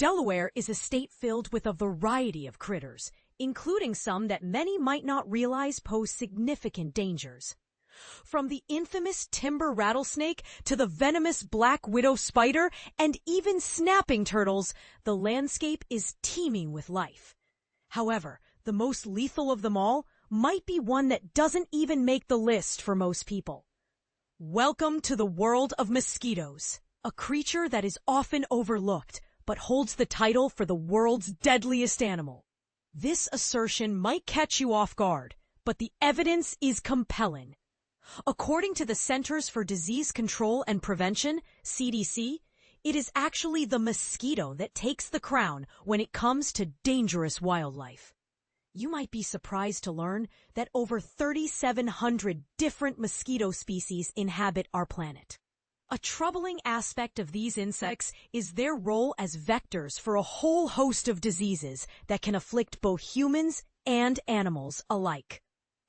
Delaware is a state filled with a variety of critters, including some that many might not realize pose significant dangers. From the infamous timber rattlesnake to the venomous black widow spider and even snapping turtles, the landscape is teeming with life. However, the most lethal of them all might be one that doesn't even make the list for most people. Welcome to the world of mosquitoes, a creature that is often overlooked, but holds the title for the world's deadliest animal. This assertion might catch you off guard, but the evidence is compelling. According to the Centers for Disease Control and Prevention, CDC, it is actually the mosquito that takes the crown when it comes to dangerous wildlife. You might be surprised to learn that over 3,700 different mosquito species inhabit our planet. A troubling aspect of these insects is their role as vectors for a whole host of diseases that can afflict both humans and animals alike.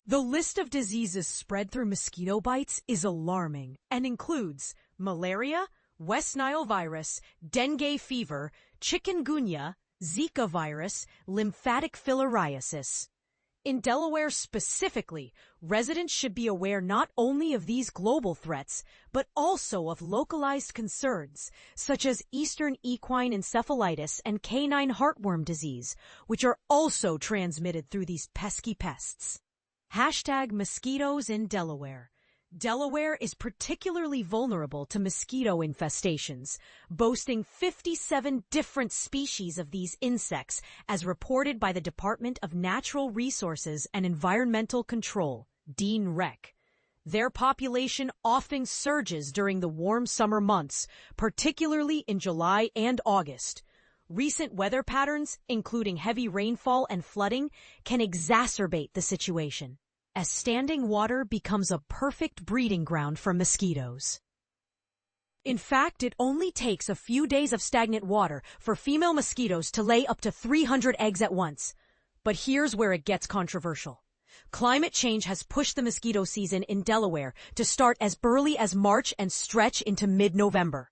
The list of diseases spread through mosquito bites is alarming and includes malaria, West Nile virus, dengue fever, chikungunya, Zika virus, lymphatic filariasis. In Delaware specifically, residents should be aware not only of these global threats, but also of localized concerns, such as Eastern equine encephalitis and canine heartworm disease, which are also transmitted through these pesky pests. Hashtag mosquitoes in Delaware. Delaware is particularly vulnerable to mosquito infestations, boasting 57 different species of these insects, as reported by the Department of Natural Resources and Environmental Control, DENREC. Their population often surges during the warm summer months, particularly in July and August. Recent weather patterns, including heavy rainfall and flooding, can exacerbate the situation, as standing water becomes a perfect breeding ground for mosquitoes. In fact, it only takes a few days of stagnant water for female mosquitoes to lay up to 300 eggs at once. But here's where it gets controversial. Climate change has pushed the mosquito season in Delaware to start as early as March and stretch into mid-November.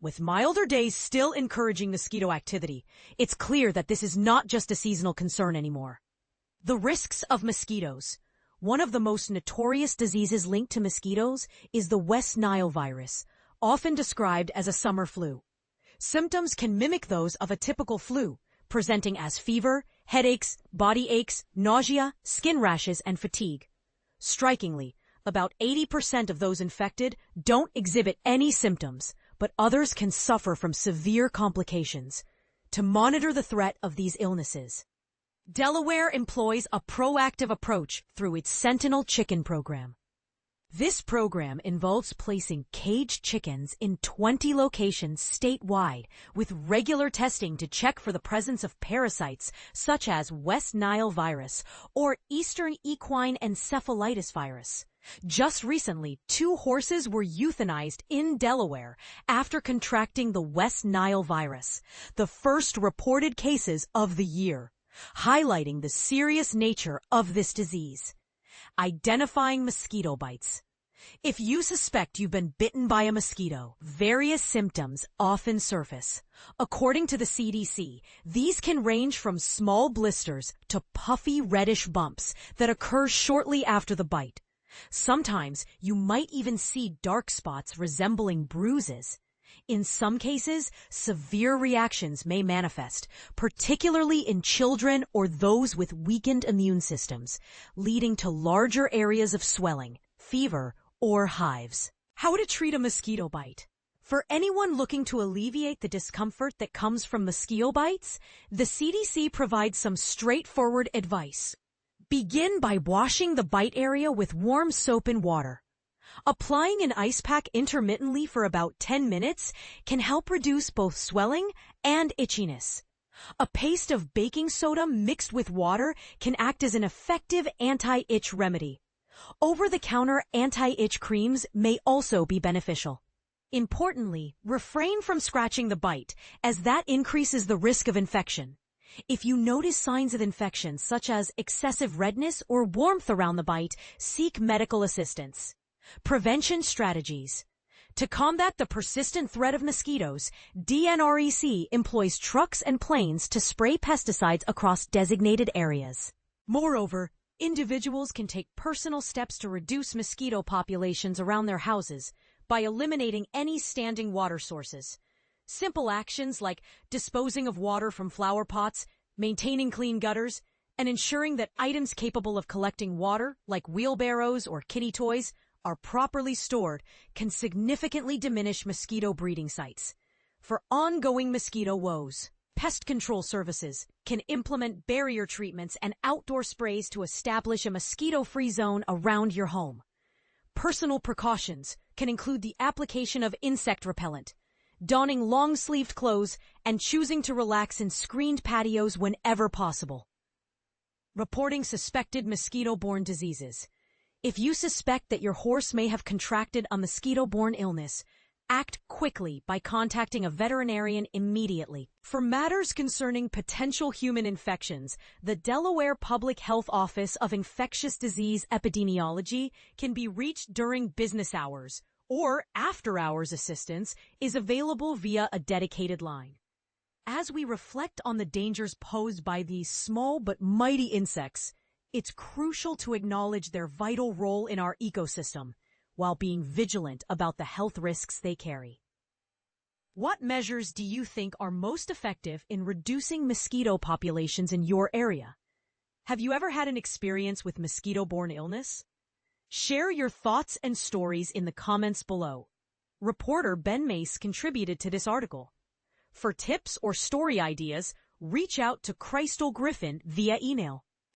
With milder days still encouraging mosquito activity, it's clear that this is not just a seasonal concern anymore. The risks of mosquitoes. One of the most notorious diseases linked to mosquitoes is the West Nile virus, often described as a summer flu. Symptoms can mimic those of a typical flu, presenting as fever, headaches, body aches, nausea, skin rashes, and fatigue. Strikingly, about 80% of those infected don't exhibit any symptoms, but others can suffer from severe complications. To monitor the threat of these illnesses, Delaware employs a proactive approach through its Sentinel Chicken program. This program involves placing caged chickens in 20 locations statewide with regular testing to check for the presence of parasites such as West Nile virus or Eastern Equine Encephalitis virus. Just recently, 2 horses were euthanized in Delaware after contracting the West Nile virus, the first reported cases of the year, highlighting the serious nature of this disease. Identifying mosquito bites. If you suspect you've been bitten by a mosquito, various symptoms often surface. According to the CDC, these can range from small blisters to puffy reddish bumps that occur shortly after the bite. Sometimes you might even see dark spots resembling bruises. In some cases, severe reactions may manifest, particularly in children or those with weakened immune systems, leading to larger areas of swelling, fever, or hives. How to treat a mosquito bite. For anyone looking to alleviate the discomfort that comes from mosquito bites, the CDC provides some straightforward advice. Begin by washing the bite area with warm soap and water. Applying an ice pack intermittently for about 10 minutes can help reduce both swelling and itchiness. A paste of baking soda mixed with water can act as an effective anti-itch remedy. Over-the-counter anti-itch creams may also be beneficial. Importantly, refrain from scratching the bite, as that increases the risk of infection. If you notice signs of infection such as excessive redness or warmth around the bite, seek medical assistance. Prevention strategies. To combat the persistent threat of mosquitoes, DNREC employs trucks and planes to spray pesticides across designated areas. Moreover, individuals can take personal steps to reduce mosquito populations around their houses by eliminating any standing water sources. Simple actions like disposing of water from flower pots, maintaining clean gutters, and ensuring that items capable of collecting water, like wheelbarrows or kitty toys, are properly stored can significantly diminish mosquito breeding sites. For ongoing mosquito woes, pest control services can implement barrier treatments and outdoor sprays to establish a mosquito-free zone around your home. Personal precautions can include the application of insect repellent, donning long-sleeved clothes, and choosing to relax in screened patios whenever possible. Reporting suspected mosquito-borne diseases. If you suspect that your horse may have contracted a mosquito-borne illness, act quickly by contacting a veterinarian immediately. For matters concerning potential human infections, the Delaware Public Health Office of Infectious Disease Epidemiology can be reached during business hours, or after-hours assistance is available via a dedicated line. As we reflect on the dangers posed by these small but mighty insects, it's crucial to acknowledge their vital role in our ecosystem, while being vigilant about the health risks they carry. What measures do you think are most effective in reducing mosquito populations in your area? Have you ever had an experience with mosquito-borne illness? Share your thoughts and stories in the comments below. Reporter Ben Mace contributed to this article. For tips or story ideas, reach out to Crystal Griffin via email.